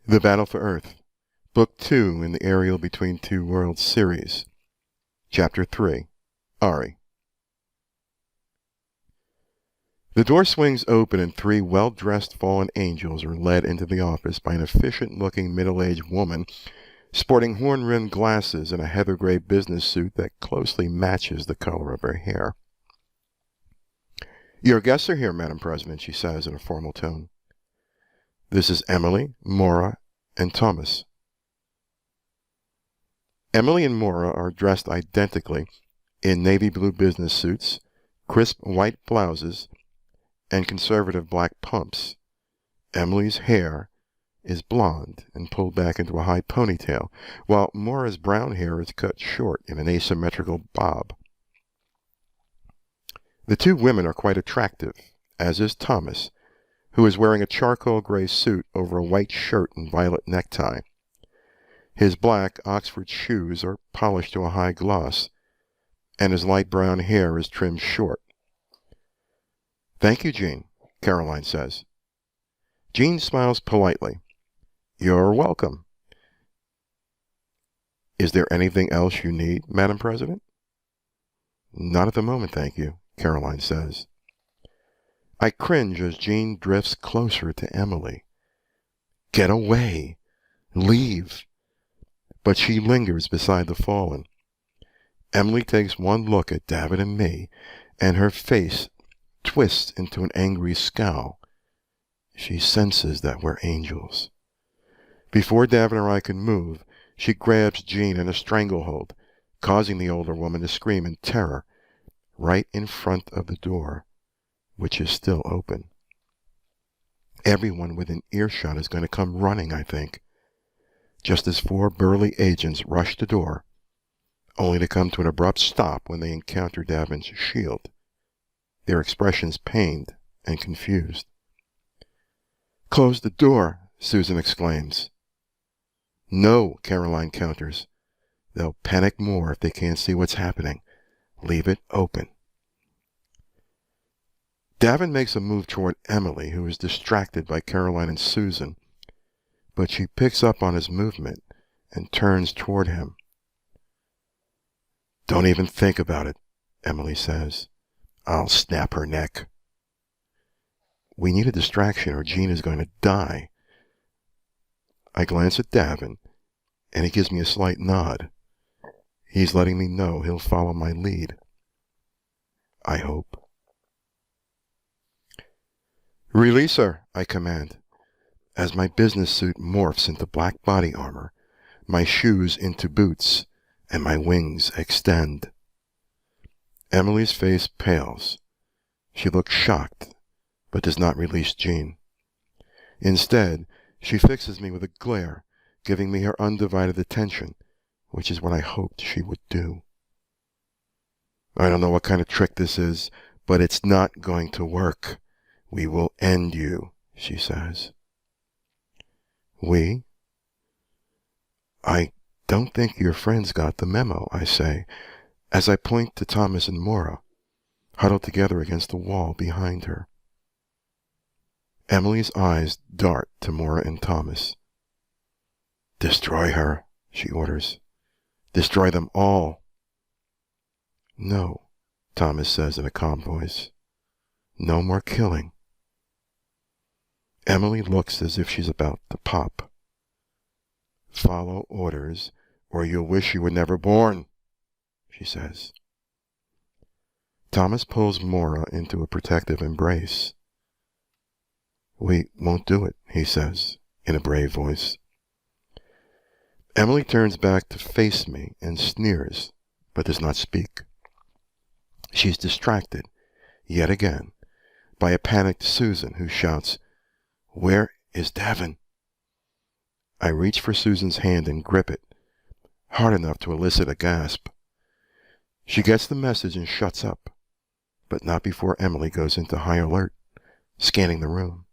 The Battle for Earth, Book 2 in the Ariel Between Two Worlds series, Chapter 3, Ari. The door swings open and three well-dressed fallen angels are led into the office by an efficient-looking middle-aged woman sporting horn-rimmed glasses and a heather-gray business suit that closely matches the color of her hair. "Your guests are here, Madam President," she says in a formal tone. "This is Emily, Maura, and Thomas." Emily and Maura are dressed identically in navy blue business suits, crisp white blouses, and conservative black pumps. Emily's hair is blonde and pulled back into a high ponytail, while Maura's brown hair is cut short in an asymmetrical bob. The two women are quite attractive, as is Thomas, who is wearing a charcoal gray suit over a white shirt and violet necktie. His black Oxford shoes are polished to a high gloss, and his light brown hair is trimmed short. "Thank you, Jean," Caroline says. Jean smiles politely. "You're welcome. Is there anything else you need, Madam President?" "Not at the moment, thank you," Caroline says. I cringe as Jean drifts closer to Emily. "Get away! Leave!" But she lingers beside the fallen. Emily takes one look at David and me, and her face twists into an angry scowl. She senses that we're angels. Before David or I can move, she grabs Jean in a stranglehold, causing the older woman to scream in terror, right in front of the door, which is still open. Everyone within earshot is going to come running, I think, just as four burly agents rush the door, only to come to an abrupt stop when they encounter Davin's shield, their expressions pained and confused. "Close the door," Susan exclaims. "No," Caroline counters. "They'll panic more if they can't see what's happening. Leave it open." Davin makes a move toward Emily, who is distracted by Caroline and Susan, but she picks up on his movement and turns toward him. "Don't even think about it," Emily says. "I'll snap her neck." We need a distraction or Jean is going to die. I glance at Davin, and he gives me a slight nod. He's letting me know he'll follow my lead. I hope. "Release her," I command, as my business suit morphs into black body armor, my shoes into boots, and my wings extend. Emily's face pales. She looks shocked, but does not release Jean. Instead, she fixes me with a glare, giving me her undivided attention, which is what I hoped she would do. "I don't know what kind of trick this is, but it's not going to work. We will end you," she says. "We?" "I don't think your friends got the memo," I say, as I point to Thomas and Maura, huddled together against the wall behind her. Emily's eyes dart to Maura and Thomas. "Destroy her," she orders. "Destroy them all." "No," Thomas says in a calm voice. "No more killing." Emily looks as if she's about to pop. "Follow orders, or you'll wish you were never born," she says. Thomas pulls Maura into a protective embrace. "We won't do it," he says, in a brave voice. Emily turns back to face me and sneers, but does not speak. She's distracted, yet again, by a panicked Susan who shouts, "Where is Davin?" I reach for Susan's hand and grip it, hard enough to elicit a gasp. She gets the message and shuts up, but not before Emily goes into high alert, scanning the room,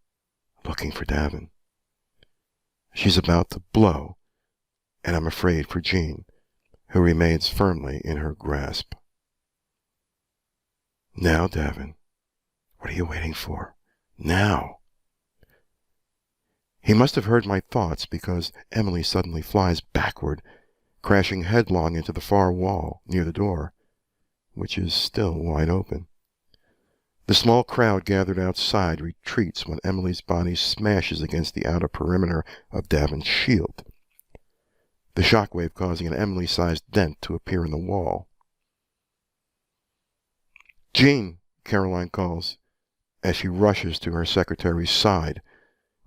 looking for Davin. She's about to blow, and I'm afraid for Jean, who remains firmly in her grasp. "Now, Davin, what are you waiting for? Now!" He must have heard my thoughts because Emily suddenly flies backward, crashing headlong into the far wall near the door, which is still wide open. The small crowd gathered outside retreats when Emily's body smashes against the outer perimeter of Davin's shield, the shockwave causing an Emily-sized dent to appear in the wall. "Jean," Caroline calls, as she rushes to her secretary's side,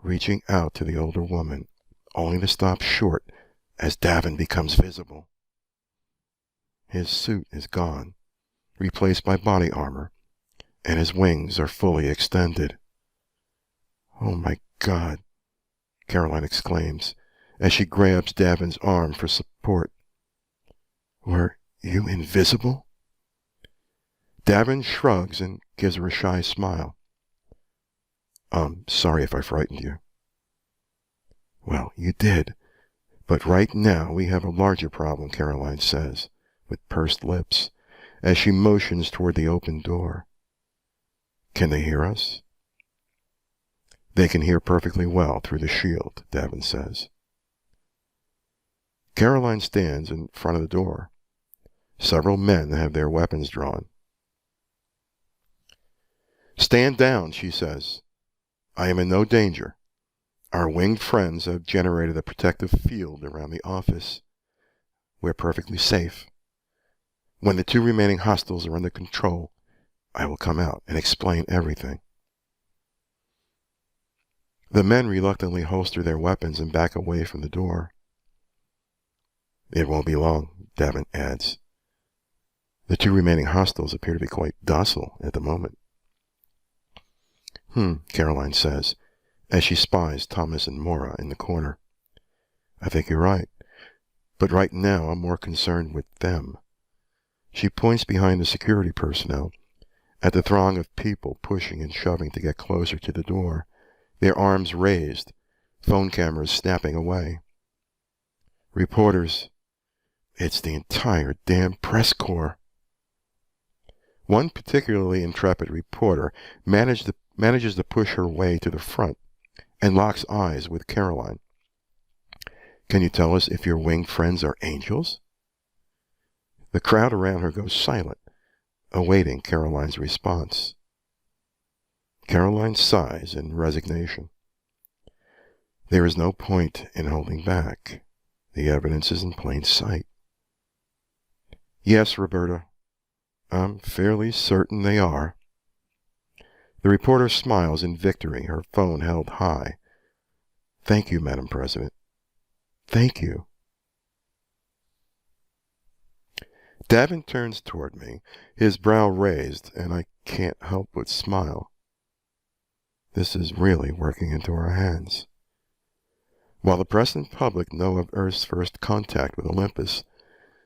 reaching out to the older woman, only to stop short as Davin becomes visible. His suit is gone, replaced by body armor, and his wings are fully extended. "Oh my God," Caroline exclaims as she grabs Davin's arm for support. "Were you invisible?" Davin shrugs and gives her a shy smile. "I'm sorry if I frightened you." "Well, you did. But right now we have a larger problem," Caroline says, with pursed lips, as she motions toward the open door. "Can they hear us?" "They can hear perfectly well through the shield," Davin says. Caroline stands in front of the door. Several men have their weapons drawn. "Stand down," she says. "I am in no danger. Our winged friends have generated a protective field around the office. We're perfectly safe. When the 2 remaining hostiles are under control, I will come out and explain everything." The men reluctantly holster their weapons and back away from the door. "It won't be long," Davin adds. The 2 remaining hostiles appear to be quite docile at the moment. Caroline says, as she spies Thomas and Mora in the corner. "I think you're right. But right now I'm more concerned with them." She points behind the security personnel at the throng of people pushing and shoving to get closer to the door, their arms raised, phone cameras snapping away. "Reporters. It's the entire damn press corps." One particularly intrepid reporter manages to push her way to the front and locks eyes with Caroline. "Can you tell us if your winged friends are angels?" The crowd around her goes silent, awaiting Caroline's response. Caroline sighs in resignation. There is no point in holding back. The evidence is in plain sight. "Yes, Roberta. I'm fairly certain they are." The reporter smiles in victory, her phone held high. "Thank you, Madam President. Thank you." Davin turns toward me, his brow raised, and I can't help but smile. This is really working into our hands. While the press and public know of Earth's first contact with Olympus,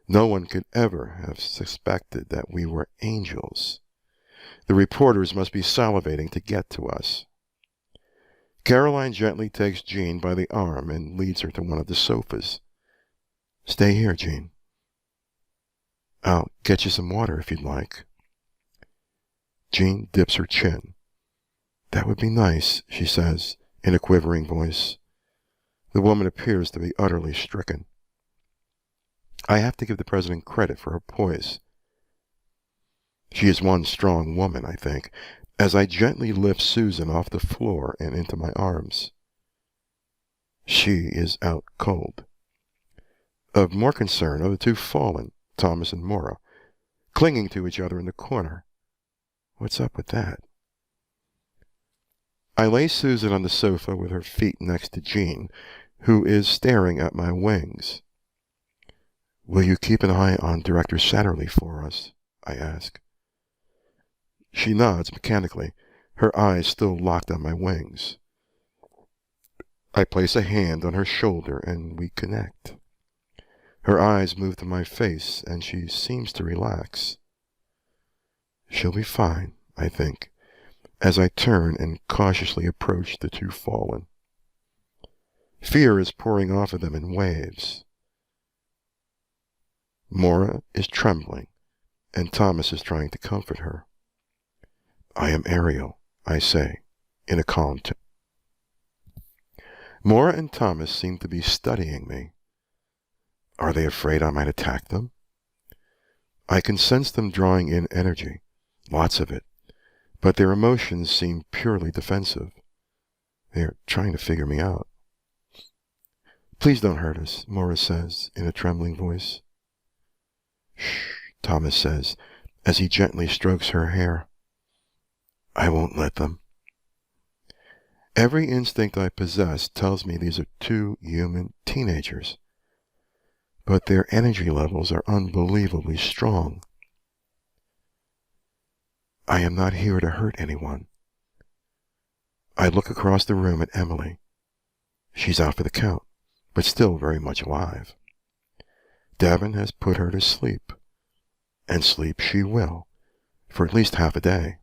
no one could ever have suspected that we were angels. The reporters must be salivating to get to us. Caroline gently takes Jean by the arm and leads her to one of the sofas. "Stay here, Jean. I'll get you some water if you'd like." Jean dips her chin. "That would be nice," she says in a quivering voice. The woman appears to be utterly stricken. I have to give the president credit for her poise. She is one strong woman, I think, as I gently lift Susan off the floor and into my arms. She is out cold. Of more concern are the 2 fallen, Thomas and Mora, clinging to each other in the corner. What's up with that? I lay Susan on the sofa with her feet next to Jean, who is staring at my wings. "Will you keep an eye on Director Satterley for us?" I ask. She nods mechanically, her eyes still locked on my wings. I place a hand on her shoulder and we connect. Her eyes move to my face and she seems to relax. She'll be fine, I think, as I turn and cautiously approach the 2 fallen. Fear is pouring off of them in waves. Mora is trembling, and Thomas is trying to comfort her. "I am Ariel," I say, in a calm tone. Maura and Thomas seem to be studying me. Are they afraid I might attack them? I can sense them drawing in energy, lots of it, but their emotions seem purely defensive. They're trying to figure me out. Please don't hurt us, Maura says in a trembling voice. Shh, Thomas says, as he gently strokes her hair. I won't let them. Every instinct I possess tells me these are two human teenagers, but their energy levels are unbelievably strong. I am not here to hurt anyone. I look across the room at Emily. She's out for the count, but still very much alive. Davin has put her to sleep, and sleep she will, for at least half a day.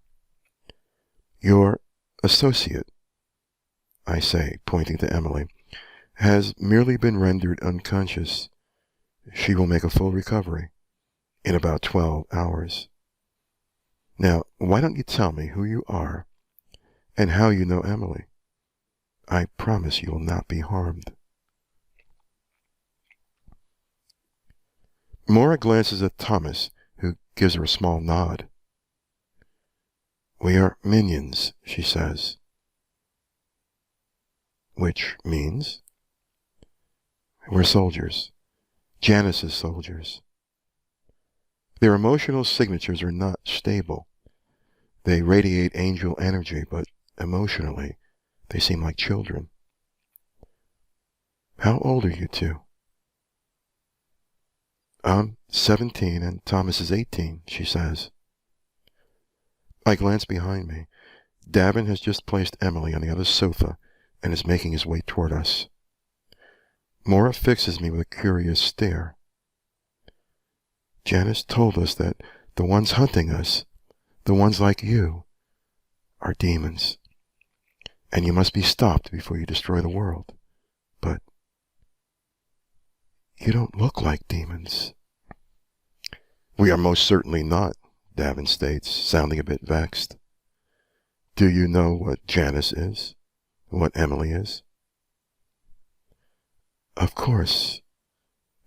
Your associate, I say, pointing to Emily, has merely been rendered unconscious. She will make a full recovery in about 12 hours. Now, why don't you tell me who you are and how you know Emily? I promise you will not be harmed. Maura glances at Thomas, who gives her a small nod. We are minions, she says. Which means? We're soldiers. Janice's soldiers. Their emotional signatures are not stable. They radiate angel energy, but emotionally, they seem like children. How old are you two? I'm 17 and Thomas is 18, she says. I glance behind me. Davin has just placed Emily on the other sofa and is making his way toward us. Maura fixes me with a curious stare. Janice told us that the ones hunting us, the ones like you, are demons. And you must be stopped before you destroy the world. But you don't look like demons. We are most certainly not, Davin states, sounding a bit vexed. Do you know what Janice is? What Emily is? Of course.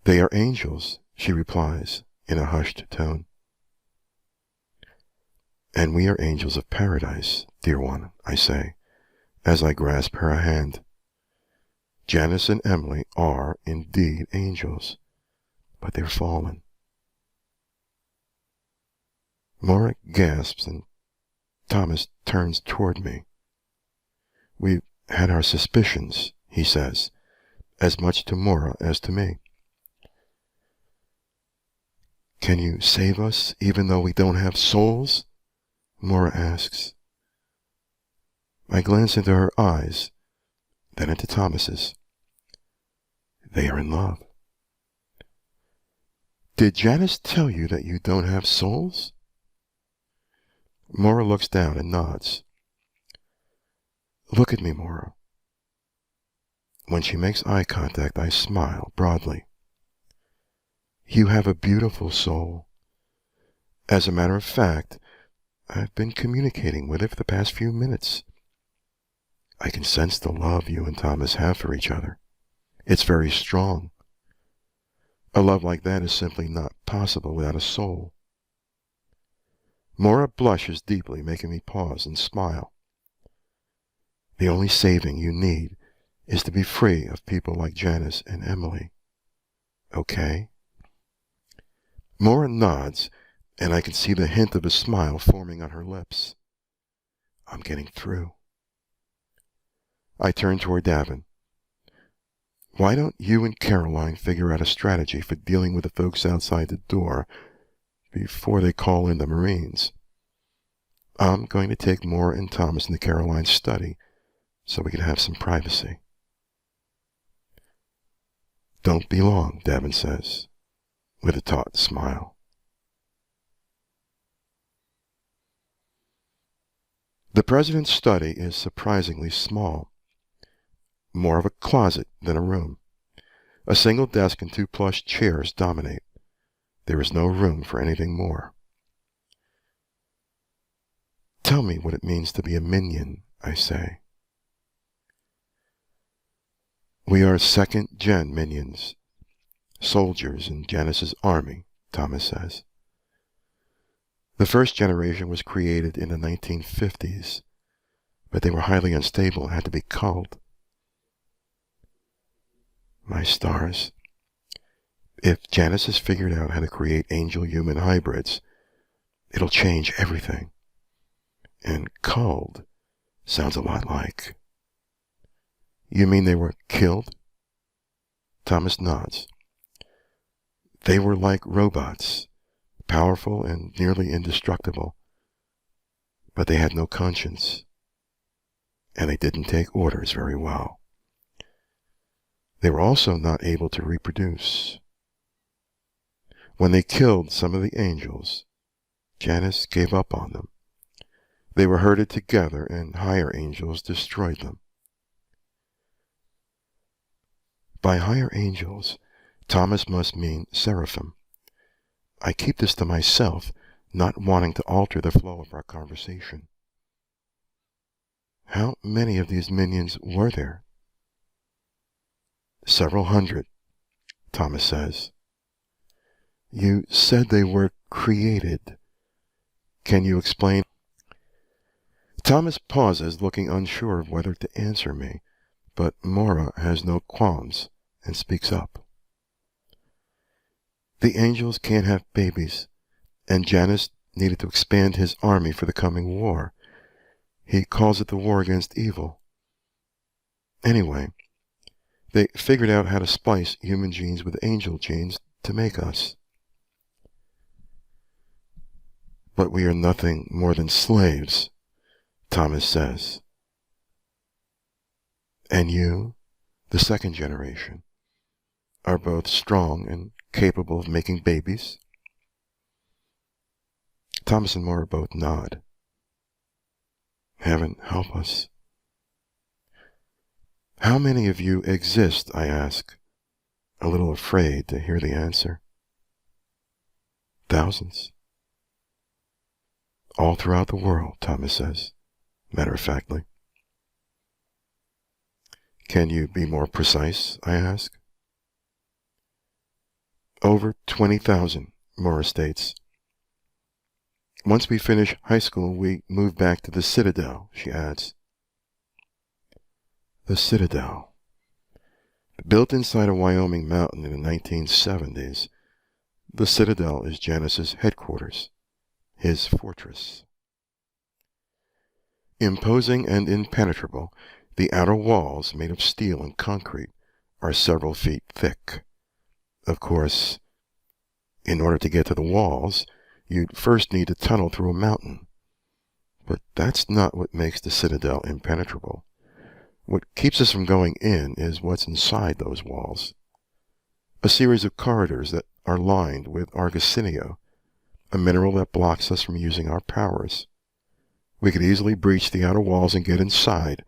They are angels, she replies in a hushed tone. And we are angels of paradise, dear one, I say, as I grasp her hand. Janice and Emily are indeed angels, but they're fallen. Maura gasps and Thomas turns toward me. We've had our suspicions, he says, as much to Maura as to me. Can you save us even though we don't have souls? Maura asks. I glance into her eyes, then into Thomas's. They are in love. Did Janice tell you that you don't have souls? Maura looks down and nods. Look at me, Maura. When she makes eye contact, I smile broadly. You have a beautiful soul. As a matter of fact, I've been communicating with it for the past few minutes. I can sense the love you and Thomas have for each other. It's very strong. A love like that is simply not possible without a soul. Maura blushes deeply, making me pause and smile. The only saving you need is to be free of people like Janice and Emily. Okay? Maura nods, and I can see the hint of a smile forming on her lips. I'm getting through. I turn toward Davin. Why don't you and Caroline figure out a strategy for dealing with the folks outside the door before they call in the Marines? I'm going to take Maura and Thomas into Caroline's study so we can have some privacy. Don't be long, Davin says, with a taut smile. The president's study is surprisingly small, more of a closet than a room. A single desk and two plush chairs dominate. There is no room for anything more. Tell me what it means to be a minion, I say. We are second-gen minions, soldiers in Janus's army, Thomas says. The first generation was created in the 1950s, but they were highly unstable and had to be culled. My stars. If Janus has figured out how to create angel-human hybrids, it'll change everything. And culled sounds a lot like... You mean they were killed? Thomas nods. They were like robots, powerful and nearly indestructible, but they had no conscience, and they didn't take orders very well. They were also not able to reproduce. When they killed some of the angels, Janus gave up on them. They were herded together, and higher angels destroyed them. By higher angels, Thomas must mean seraphim. I keep this to myself, not wanting to alter the flow of our conversation. How many of these minions were there? Several hundred, Thomas says. You said they were created. Can you explain? Thomas pauses, looking unsure of whether to answer me, but Mora has no qualms and speaks up. The angels can't have babies, and Janus needed to expand his army for the coming war. He calls it the war against evil. Anyway, they figured out how to splice human genes with angel genes to make us. But we are nothing more than slaves, Thomas says. And you, the second generation, are both strong and capable of making babies? Thomas and Mora both nod. Heaven help us. How many of you exist, I ask, a little afraid to hear the answer. Thousands. All throughout the world, Thomas says, matter-of-factly. Can you be more precise, I ask? Over 20,000, Mora states. Once we finish high school, we move back to the Citadel, she adds. The Citadel. Built inside a Wyoming mountain in the 1970s, the Citadel is Janus's headquarters, his fortress. Imposing and impenetrable, the outer walls, made of steel and concrete, are several feet thick. Of course, in order to get to the walls, you'd first need to tunnel through a mountain. But that's not what makes the Citadel impenetrable. What keeps us from going in is what's inside those walls. A series of corridors that are lined with argocinio, a mineral that blocks us from using our powers. We could easily breach the outer walls and get inside,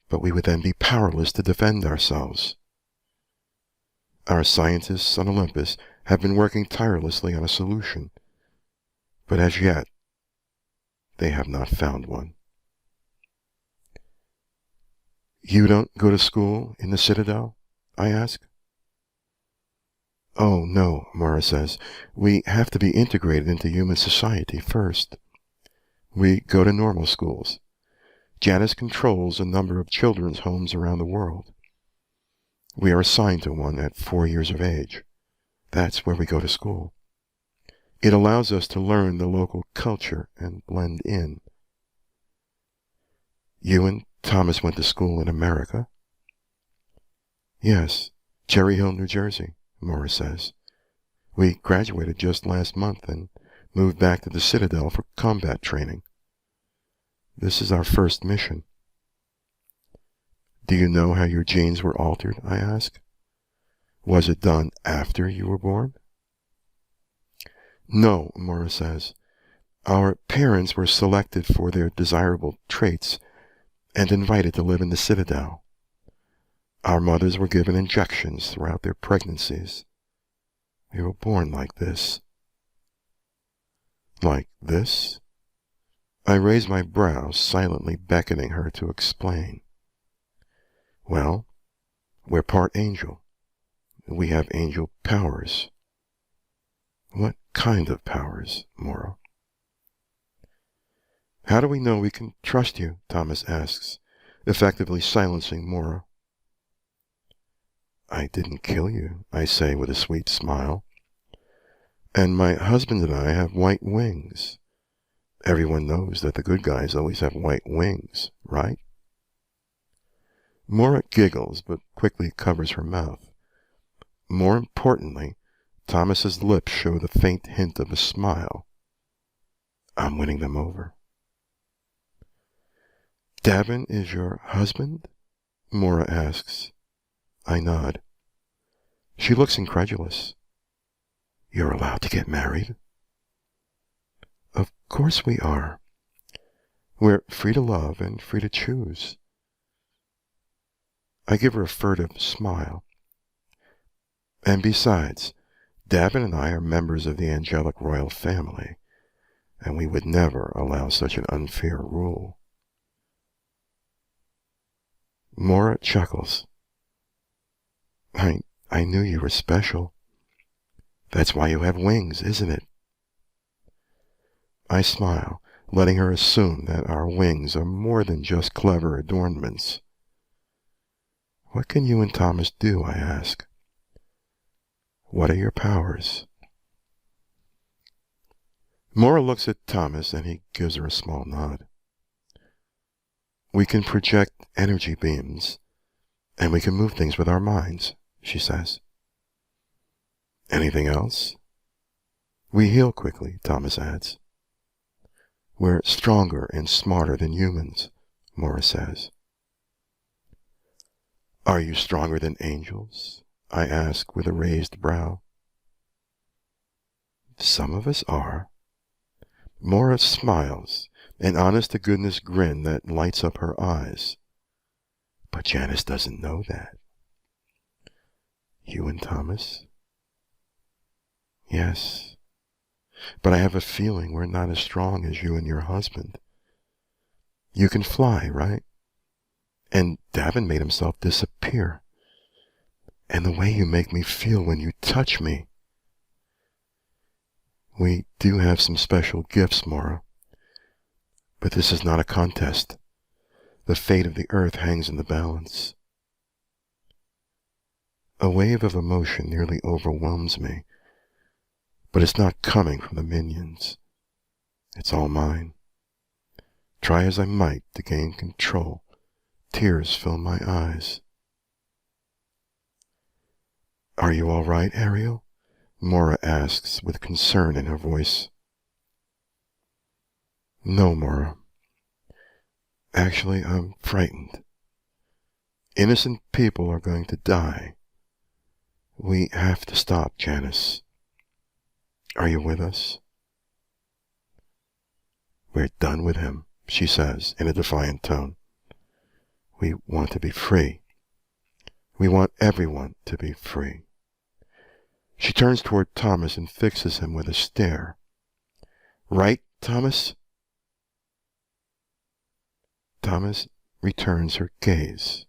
but we would then be powerless to defend ourselves. Our scientists on Olympus have been working tirelessly on a solution, but as yet, they have not found one. You don't go to school in the Citadel? I ask. Oh, no, Mora says. We have to be integrated into human society first. We go to normal schools. Janus controls a number of children's homes around the world. We are assigned to one at 4 years of age. That's where we go to school. It allows us to learn the local culture and blend in. You and Thomas went to school in America? Yes, Cherry Hill, New Jersey, Mora says. We graduated just last month and moved back to the Citadel for combat training. This is our first mission. Do you know how your genes were altered, I ask? Was it done after you were born? No, Mora says. Our parents were selected for their desirable traits and invited to live in the Citadel. Our mothers were given injections throughout their pregnancies. We were born like this. Like this? I raise my brows, silently beckoning her to explain. Well, We're part angel. We have angel powers. What kind of powers, Mora? How do we know we can trust you? Thomas asks, effectively silencing Mora. I didn't kill you, I say with a sweet smile. And my husband and I have white wings. Everyone knows that the good guys always have white wings, right? Mora giggles, but quickly covers her mouth. More importantly, Thomas's lips show the faint hint of a smile. I'm winning them over. Davin is your husband? Mora asks. I nod. She looks incredulous. You're allowed to get married? Of course we are. We're free to love and free to choose. I give her a furtive smile. And besides, Davin and I are members of the angelic royal family, and we would never allow such an unfair rule. Mora chuckles. I knew you were special. That's why you have wings, isn't it? I smile, letting her assume that our wings are more than just clever adornments. What can you and Thomas do, I ask. What are your powers? Mora looks at Thomas and he gives her a small nod. We can project energy beams, and we can move things with our minds, she says. Anything else? We heal quickly, Thomas adds. We're stronger and smarter than humans, Mora says. Are you stronger than angels? I ask with a raised brow. Some of us are. Mora smiles, an honest-to-goodness grin that lights up her eyes. But Janice doesn't know that. You and Thomas? Yes. But I have a feeling we're not as strong as you and your husband. You can fly, right? And Davin made himself disappear. And the way you make me feel when you touch me. We do have some special gifts, Mora. But this is not a contest. The fate of the earth hangs in the balance. A wave of emotion nearly overwhelms me. But it's not coming from the minions. It's all mine. Try as I might to gain control, tears fill my eyes. Are you all right, Ariel? Mora asks with concern in her voice. No, Mora. Actually, I'm frightened. Innocent people are going to die. We have to stop Janice. Are you with us? We're done with him, she says in a defiant tone. We want to be free. We want everyone to be free. She turns toward Thomas and fixes him with a stare. Right, Thomas? Thomas returns her gaze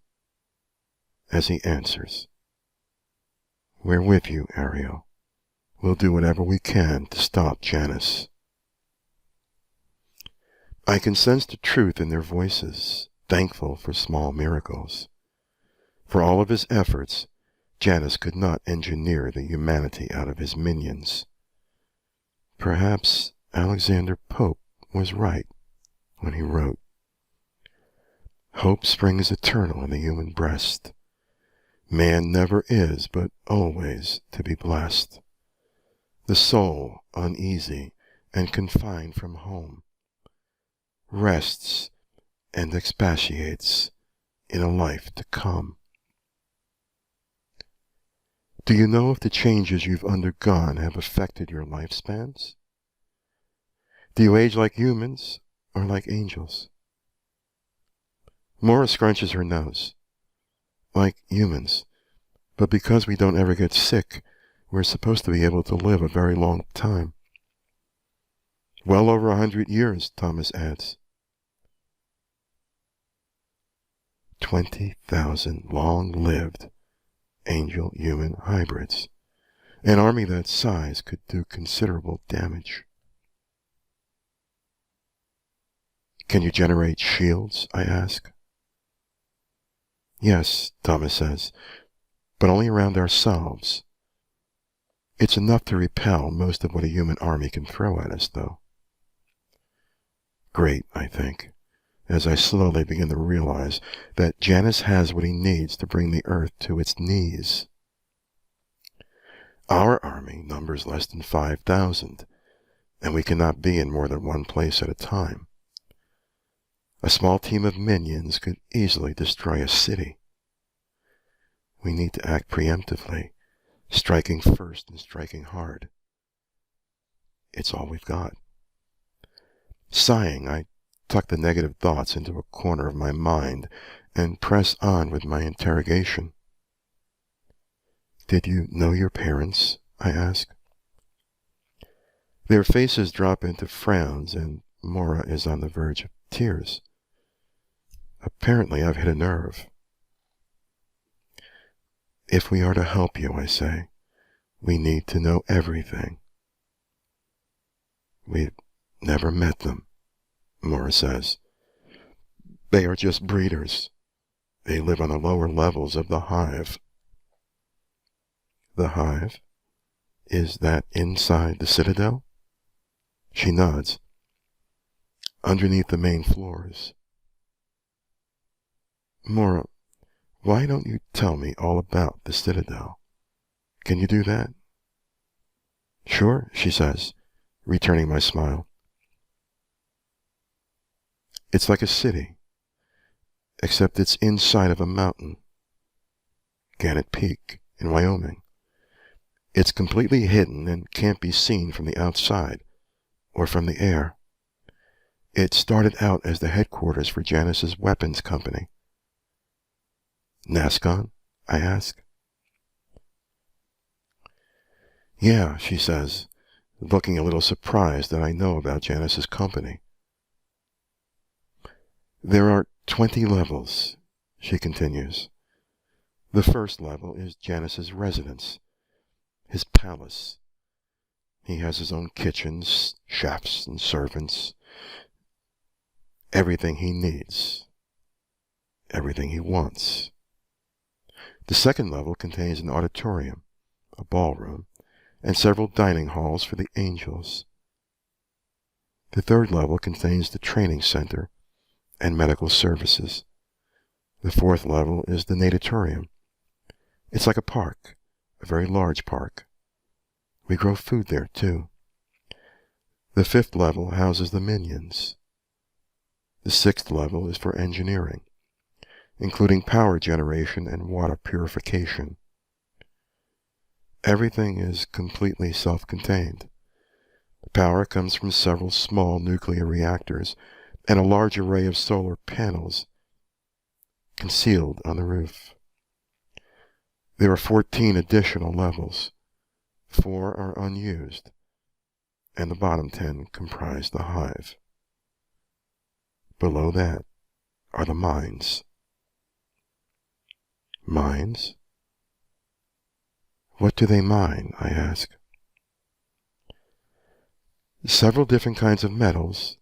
as he answers. We're with you, Ariel. We'll do whatever we can to stop Janice. I can sense the truth in their voices, thankful for small miracles. For all of his efforts, Janice could not engineer the humanity out of his minions. Perhaps Alexander Pope was right when he wrote, Hope springs eternal in the human breast. Man never is, but always to be blessed. The soul, uneasy and confined from home, rests and expatiates in a life to come. Do you know if the changes you've undergone have affected your lifespans? Do you age like humans or like angels? Mora scrunches her nose. Like humans, but because we don't ever get sick, we're supposed to be able to live a very long time. Well over 100 years, Thomas adds. 20,000 long-lived, angel-human hybrids. An army that size could do considerable damage. Can you generate shields? I ask. Yes, Thomas says, but only around ourselves. It's enough to repel most of what a human army can throw at us, though. Great, I think, as I slowly begin to realize that Janus has what he needs to bring the Earth to its knees. Our army numbers less than 5,000, and we cannot be in more than one place at a time. A small team of minions could easily destroy a city. We need to act preemptively, striking first and striking hard. It's all we've got. Sighing, I tuck the negative thoughts into a corner of my mind and press on with my interrogation. Did you know your parents? I ask. Their faces drop into frowns, and Mora is on the verge of tears. Apparently I've hit a nerve. If we are to help you, I say, we need to know everything. We've never met them, Mora says. They are just breeders. They live on the lower levels of the hive. The hive? Is that inside the citadel? She nods. Underneath the main floors. Mora, why don't you tell me all about the citadel? Can you do that? Sure, she says, returning my smile. It's like a city, except it's inside of a mountain. Gannett Peak in Wyoming. It's completely hidden and can't be seen from the outside or from the air. It started out as the headquarters for Janus's weapons company. Nascon? I ask. Yeah, she says, looking a little surprised that I know about Janus's company. There are 20 levels, she continues. The first level is Janus's residence, his palace. He has his own kitchens, chefs, and servants. Everything he needs. Everything he wants. The second level contains an auditorium, a ballroom, and several dining halls for the angels. The third level contains the training center and medical services. The fourth level is the natatorium. It's like a park, a very large park. We grow food there, too. The fifth level houses the minions. The sixth level is for engineering, including power generation and water purification. Everything is completely self-contained. The power comes from several small nuclear reactors and a large array of solar panels concealed on the roof. There are 14 additional levels. 4 are unused, and the bottom 10 comprise the hive. Below that are the mines. Mines? What do they mine? I ask. Several different kinds of metals,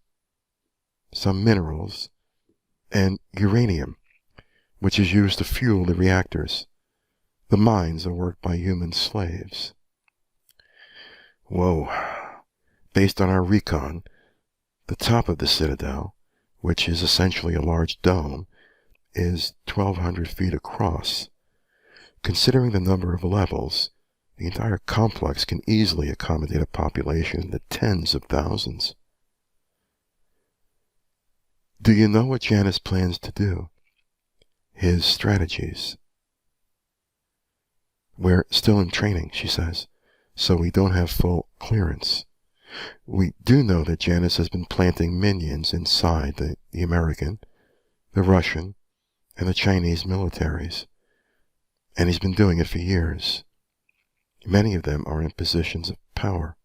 some minerals, and uranium, which is used to fuel the reactors. The mines are worked by human slaves. Whoa. Based on our recon, the top of the citadel, which is essentially a large dome, is 1,200 feet across. Considering the number of levels, the entire complex can easily accommodate a population in the tens of thousands. Do you know what Janus plans to do? His strategies. We're still in training, she says, so we don't have full clearance. We do know that Janus has been planting minions inside the American, the Russian, and the Chinese militaries, and he's been doing it for years. Many of them are in positions of power.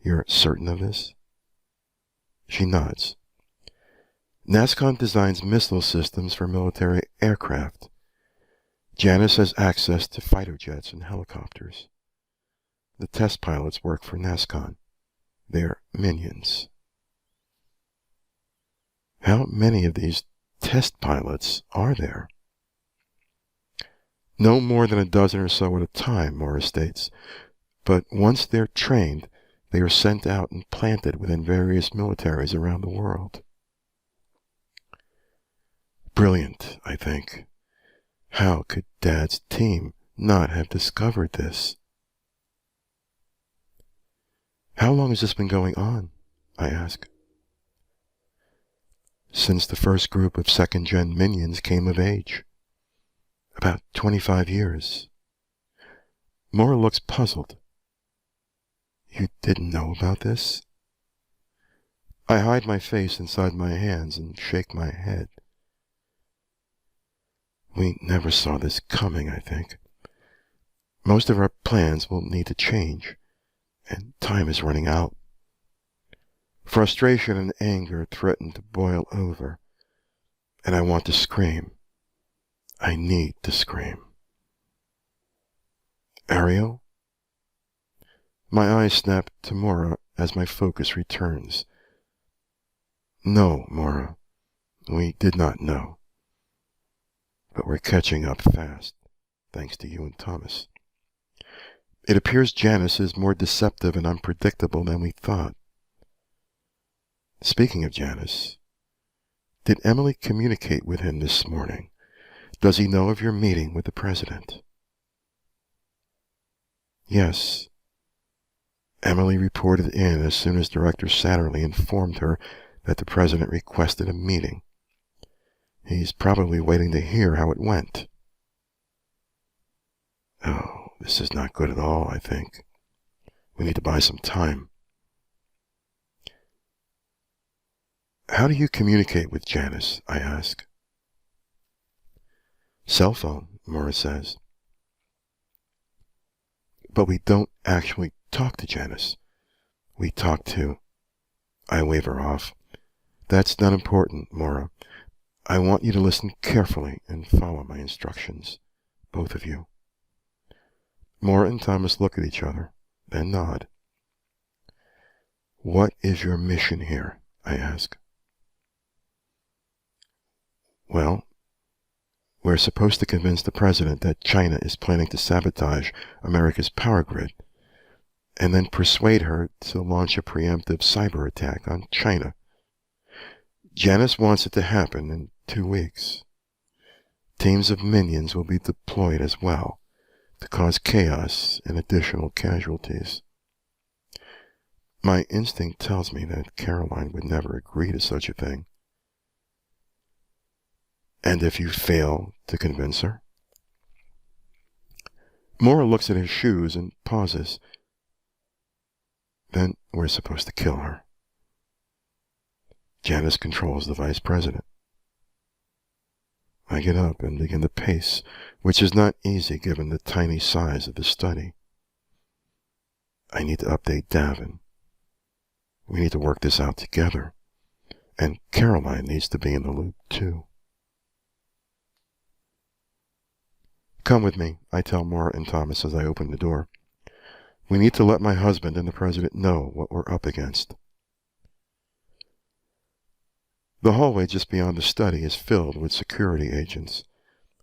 You're certain of this? She nods. Nascon designs missile systems for military aircraft. Janice has access to fighter jets and helicopters. The test pilots work for NASCON. They're minions. How many of these test pilots are there? No more than a dozen or so at a time, Morris states. But once they're trained, they are sent out and planted within various militaries around the world. Brilliant, I think. How could Dad's team not have discovered this? How long has this been going on? I ask. Since the first group of second-gen minions came of age. About 25 years. Maura looks puzzled. You didn't know about this? I hide my face inside my hands and shake my head. We never saw this coming, I think. Most of our plans will need to change, and time is running out. Frustration and anger threaten to boil over, and I want to scream. I need to scream. Ariel? My eyes snap to Maura as my focus returns. No, Maura, we did not know. But we're catching up fast, thanks to you and Thomas. It appears Janice is more deceptive and unpredictable than we thought. Speaking of Janice, did Emily communicate with him this morning? Does he know of your meeting with the president? Yes. Emily reported in as soon as Director Satterley informed her that the president requested a meeting. He's probably waiting to hear how it went. Oh, this is not good at all, I think. We need to buy some time. How do you communicate with Janice? I ask. Cell phone, Maura says. But we don't actually talk to Janice. We talk to... I wave her off. That's not important, Maura. I want you to listen carefully and follow my instructions, both of you. Maura and Thomas look at each other, then nod. What is your mission here? I ask. Well, we're supposed to convince the president that China is planning to sabotage America's power grid, and then persuade her to launch a preemptive cyber attack on China. Janice wants it to happen in 2 weeks. Teams of minions will be deployed as well to cause chaos and additional casualties. My instinct tells me that Caroline would never agree to such a thing. And if you fail to convince her? Maura looks at his shoes and pauses. Then we're supposed to kill her. Janice controls the vice president. I get up and begin to pace, which is not easy given the tiny size of the study. I need to update Davin. We need to work this out together. And Caroline needs to be in the loop, too. Come with me, I tell Maura and Thomas as I open the door. We need to let my husband and the president know what we're up against. The hallway just beyond the study is filled with security agents,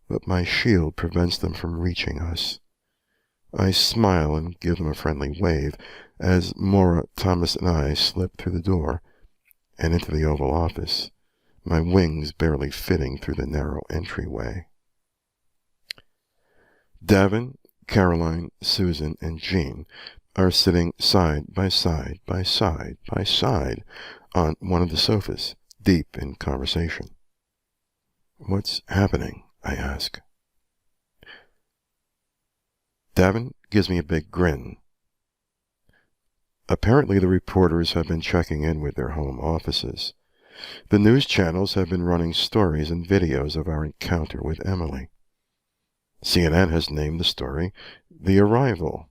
but my shield prevents them from reaching us. I smile and give them a friendly wave as Maura, Thomas, and I slip through the door and into the Oval Office, my wings barely fitting through the narrow entryway. Davin, Caroline, Susan, and Jean are sitting side by side by side by side on one of the sofas, deep in conversation. What's happening? I ask. Davin gives me a big grin. Apparently the reporters have been checking in with their home offices. The news channels have been running stories and videos of our encounter with Emily. CNN has named the story The Arrival,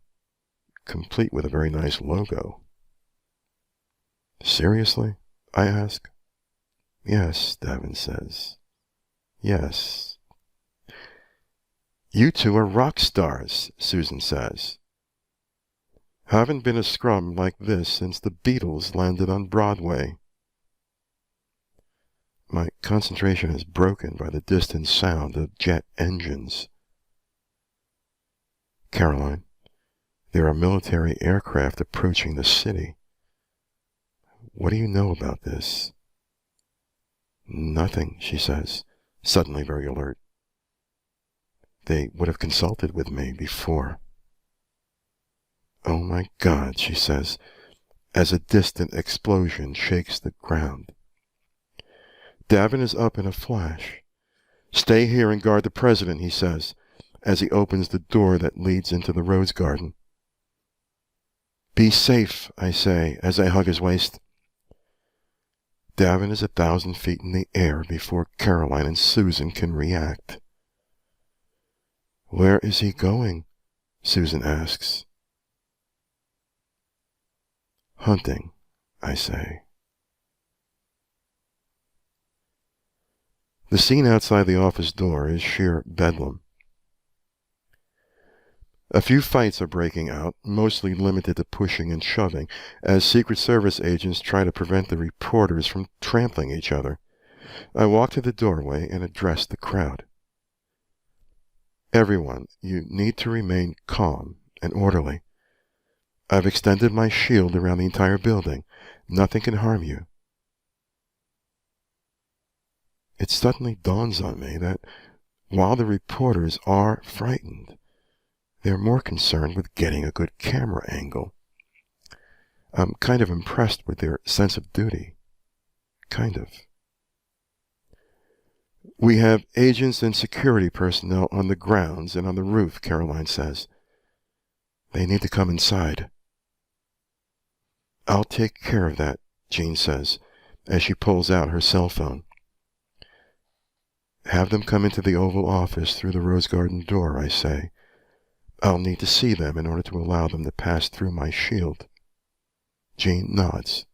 complete with a very nice logo. Seriously? I ask. Yes, Davin says. Yes. You two are rock stars, Susan says. Haven't been a scrum like this since the Beatles landed on Broadway. My concentration is broken by the distant sound of jet engines. Caroline, there are military aircraft approaching the city. What do you know about this? Nothing, she says, suddenly very alert. They would have consulted with me before. Oh my God, she says, as a distant explosion shakes the ground. Davin is up in a flash. Stay here and guard the president, he says, as he opens the door that leads into the rose garden. Be safe, I say, as I hug his waist. Davin is 1,000 feet in the air before Caroline and Susan can react. Where is he going? Susan asks. Hunting, I say. The scene outside the office door is sheer bedlam. A few fights are breaking out, mostly limited to pushing and shoving, as Secret Service agents try to prevent the reporters from trampling each other. I walk to the doorway and address the crowd. Everyone, you need to remain calm and orderly. I've extended my shield around the entire building. Nothing can harm you. It suddenly dawns on me that while the reporters are frightened, they're more concerned with getting a good camera angle. I'm kind of impressed with their sense of duty. Kind of. We have agents and security personnel on the grounds and on the roof, Caroline says. They need to come inside. I'll take care of that, Jean says, as she pulls out her cell phone. Have them come into the Oval Office through the Rose Garden door, I say. I'll need to see them in order to allow them to pass through my shield. Jean nods.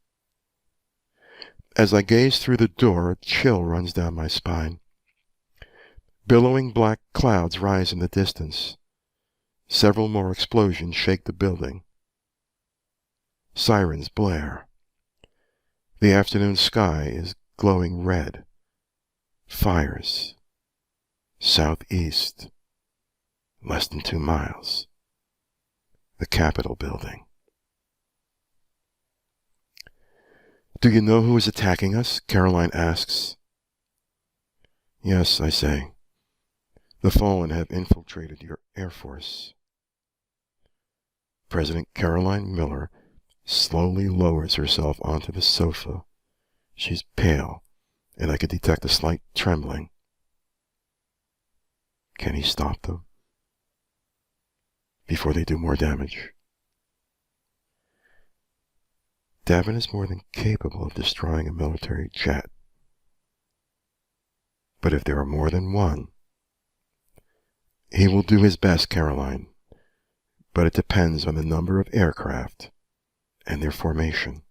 As I gaze through the door, a chill runs down my spine. Billowing black clouds rise in the distance. Several more explosions shake the building. Sirens blare. The afternoon sky is glowing red. Fires. Southeast. Less than 2 miles. The Capitol building. Do you know who is attacking us? Caroline asks. Yes, I say. The fallen have infiltrated your Air Force. President Caroline Miller slowly lowers herself onto the sofa. She's pale, and I could detect a slight trembling. Can he stop them? Before they do more damage? Davin is more than capable of destroying a military jet. But if there are more than one, he will do his best, Caroline, but it depends on the number of aircraft and their formation.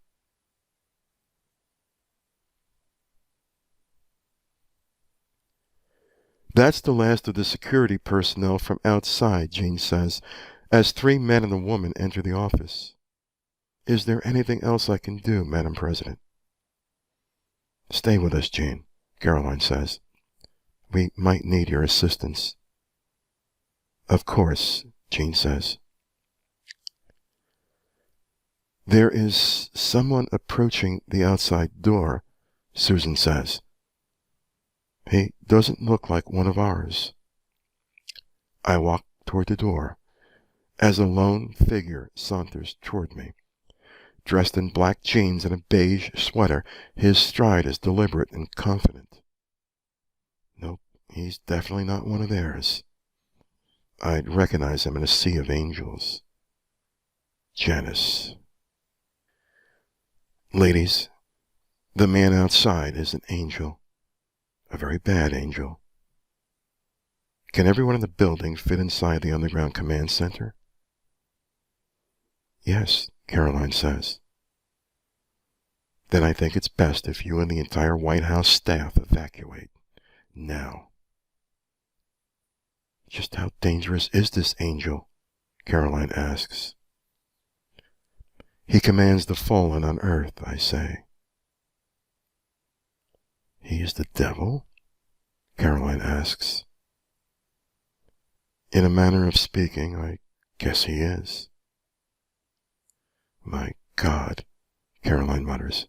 That's the last of the security personnel from outside, Jean says, as 3 men and a woman enter the office. Is there anything else I can do, Madam President? Stay with us, Jean, Caroline says. We might need your assistance. Of course, Jean says. There is someone approaching the outside door, Susan says. He doesn't look like one of ours. I walk toward the door, as a lone figure saunters toward me. Dressed in black jeans and a beige sweater, his stride is deliberate and confident. Nope, he's definitely not one of theirs. I'd recognize him in a sea of angels. Janice. Ladies, the man outside is an angel. A very bad angel. Can everyone in the building fit inside the underground command center? Yes, Caroline says. Then I think it's best if you and the entire White House staff evacuate. Now. Just how dangerous is this angel? Caroline asks. He commands the fallen on earth, I say. He is the devil? Caroline asks. In a manner of speaking, I guess he is. My God, Caroline mutters.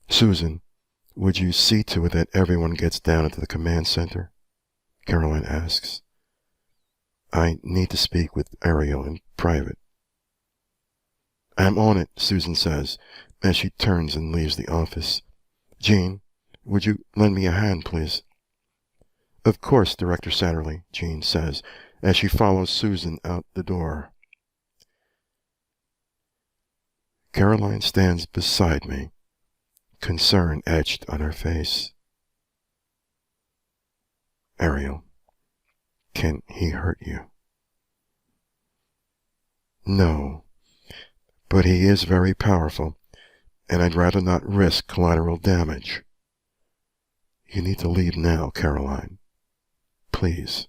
Susan, would you see to it that everyone gets down into the command center? Caroline asks. I need to speak with Ariel in private. I'm on it, Susan says, as she turns and leaves the office. Jean, would you lend me a hand, please? Of course, Director Satterley, Jean says, as she follows Susan out the door. Caroline stands beside me, concern etched on her face. Ariel, can he hurt you? No, but he is very powerful, and I'd rather not risk collateral damage. You need to leave now, Caroline. Please.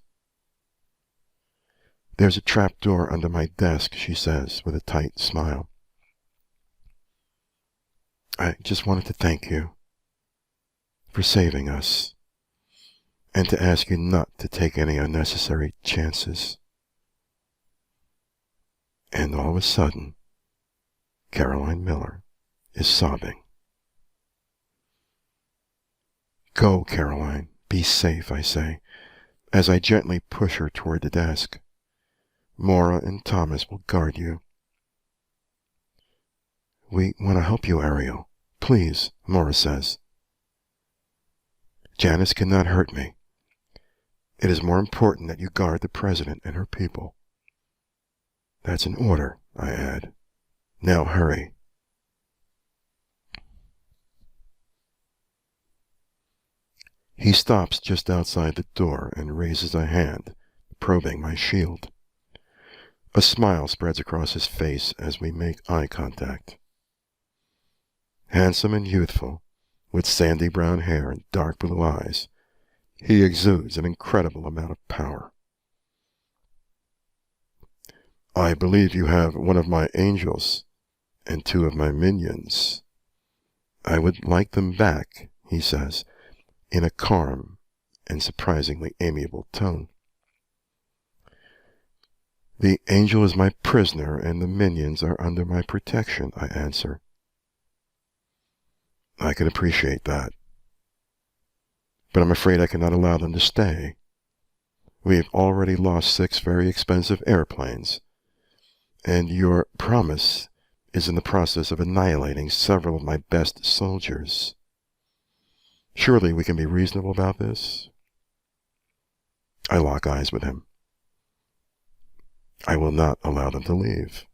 There's a trap door under my desk, she says with a tight smile. I just wanted to thank you for saving us, and to ask you not to take any unnecessary chances. And all of a sudden, Caroline Miller is sobbing. Go, Caroline. Be safe, I say, as I gently push her toward the desk. Maura and Thomas will guard you. We want to help you, Ariel. Please, Maura says. Janice cannot hurt me. It is more important that you guard the President and her people. That's an order, I add. Now hurry. He stops just outside the door and raises a hand, probing my shield. A smile spreads across his face as we make eye contact. Handsome and youthful, with sandy brown hair and dark blue eyes, he exudes an incredible amount of power. I believe you have one of my angels and two of my minions. I would like them back, he says, in a calm and surprisingly amiable tone. The angel is my prisoner and the minions are under my protection, I answer. I can appreciate that, but I'm afraid I cannot allow them to stay. We have already lost 6 very expensive airplanes, and your promise is in the process of annihilating several of my best soldiers. Surely we can be reasonable about this? I lock eyes with him. I will not allow them to leave.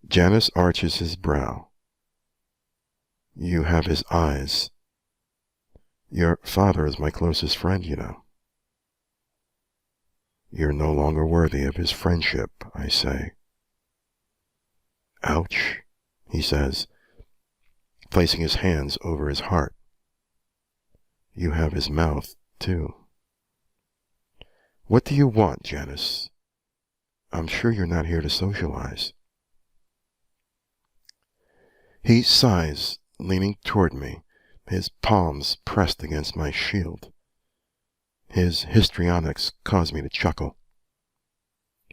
Janus arches his brow. You have his eyes. Your father is my closest friend, you know. You're no longer worthy of his friendship, I say. Ouch, he says, placing his hands over his heart. You have his mouth, too. What do you want, Janus? I'm sure you're not here to socialize. He sighs, leaning toward me, his palms pressed against my shield. His histrionics cause me to chuckle.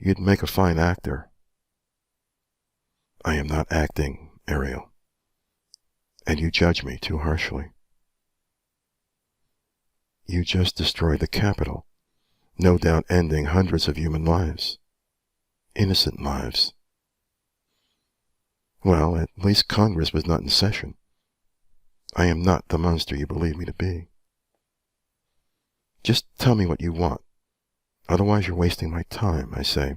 You'd make a fine actor. I am not acting, Ariel, and you judge me too harshly. You just destroyed the Capitol, no doubt ending hundreds of human lives. Innocent lives. Well, at least Congress was not in session. I am not the monster you believe me to be. Just tell me what you want. Otherwise you're wasting my time, I say,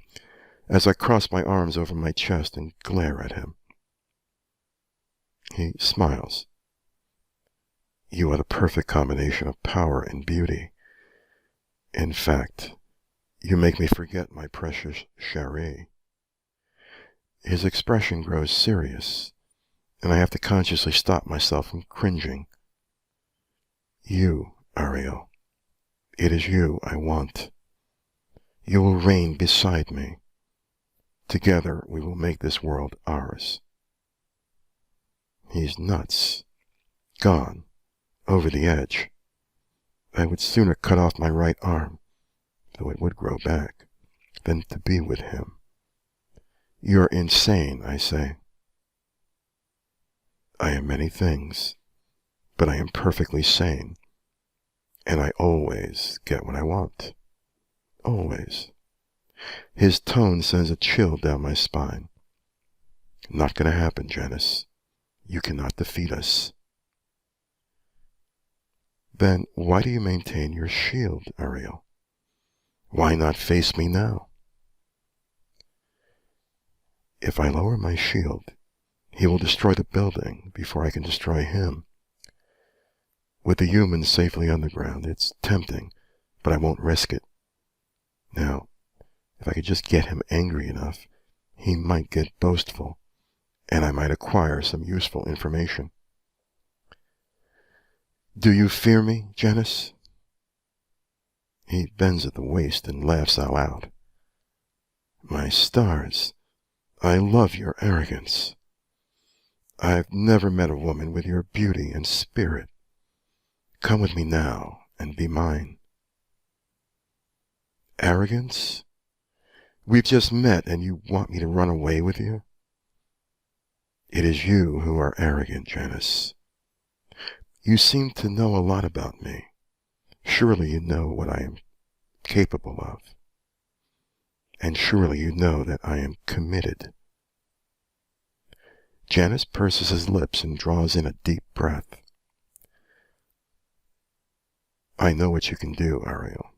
as I cross my arms over my chest and glare at him. He smiles. You are the perfect combination of power and beauty. In fact, you make me forget my precious Cherie. His expression grows serious, and I have to consciously stop myself from cringing. You, Ariel, It is you I want. You will reign beside me. Together we will make this world ours. He's nuts. Gone. Over the edge. I would sooner cut off my right arm, though it would grow back, than to be with him. You're insane, I say. I am many things, but I am perfectly sane, and I always get what I want. Always. His tone sends a chill down my spine. Not gonna happen, Janice. You cannot defeat us. Then why do you maintain your shield, Ariel? Why not face me now? If I lower my shield, he will destroy the building before I can destroy him. With the humans safely underground, it's tempting, but I won't risk it. Now, if I could just get him angry enough, he might get boastful, and I might acquire some useful information. Do you fear me, Janice? He bends at the waist and laughs out loud. My stars, I love your arrogance. I've never met a woman with your beauty and spirit. Come with me now and be mine. Arrogance? We've just met and you want me to run away with you? It is you who are arrogant, Janice. You seem to know a lot about me. Surely you know what I am capable of. And surely you know that I am committed. Janice purses his lips and draws in a deep breath. I know what you can do, Ariel.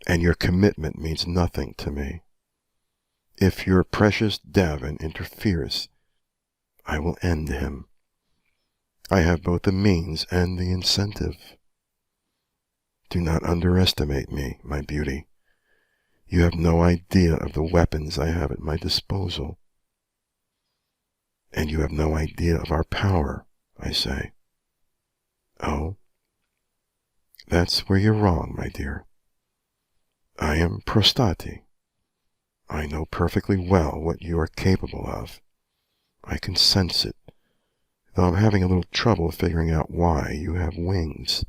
And your commitment means nothing to me. If your precious Davin interferes, I will end him. I have both the means and the incentive. Do not underestimate me, my beauty. You have no idea of the weapons I have at my disposal. And you have no idea of our power, I say. Oh, that's where you're wrong, my dear. I am Prostati. I know perfectly well what you are capable of. I can sense it, though I'm having a little trouble figuring out why you have wings.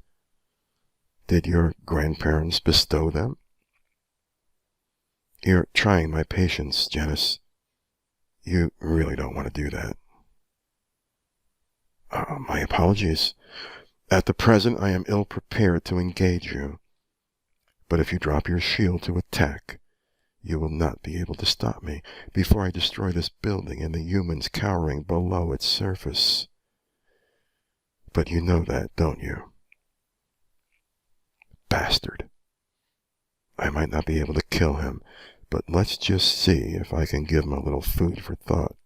Did your grandparents bestow them? You're trying my patience, Janice. You really don't want to do that. My apologies. At the present, I am ill-prepared to engage you. But if you drop your shield to attack, you will not be able to stop me before I destroy this building and the humans cowering below its surface. But you know that, don't you? Bastard. I might not be able to kill him, but let's just see if I can give him a little food for thought.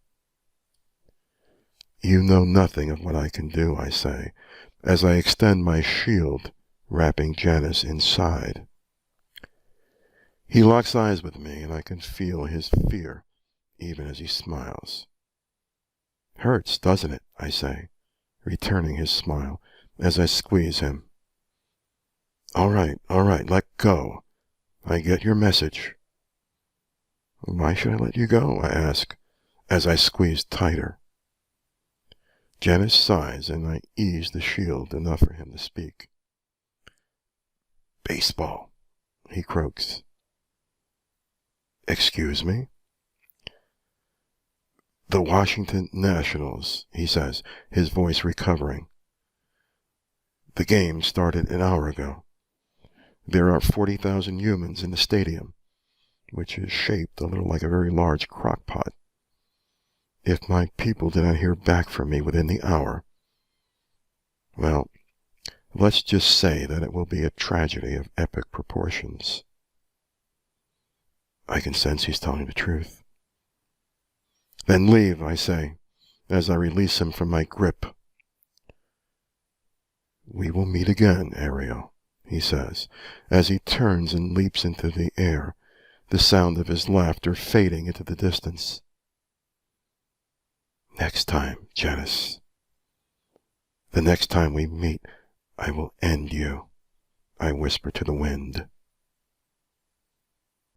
You know nothing of what I can do, I say, as I extend my shield, wrapping Janice inside. He locks eyes with me, and I can feel his fear, even as he smiles. Hurts, doesn't it? I say, returning his smile as I squeeze him. All right, let go. I get your message. Why should I let you go? I ask, as I squeeze tighter. Janice sighs, and I ease the shield enough for him to speak. Baseball, he croaks. Excuse me? The Washington Nationals, he says, his voice recovering. The game started an hour ago. There are 40,000 humans in the stadium, which is shaped a little like a very large crock pot. If my people did not hear back from me within the hour, well, let's just say that it will be a tragedy of epic proportions. I can sense he's telling the truth. Then leave, I say, as I release him from my grip. We will meet again, Ariel, he says, as he turns and leaps into the air, the sound of his laughter fading into the distance. Next time, Janice. The next time we meet, I will end you. I whisper to the wind.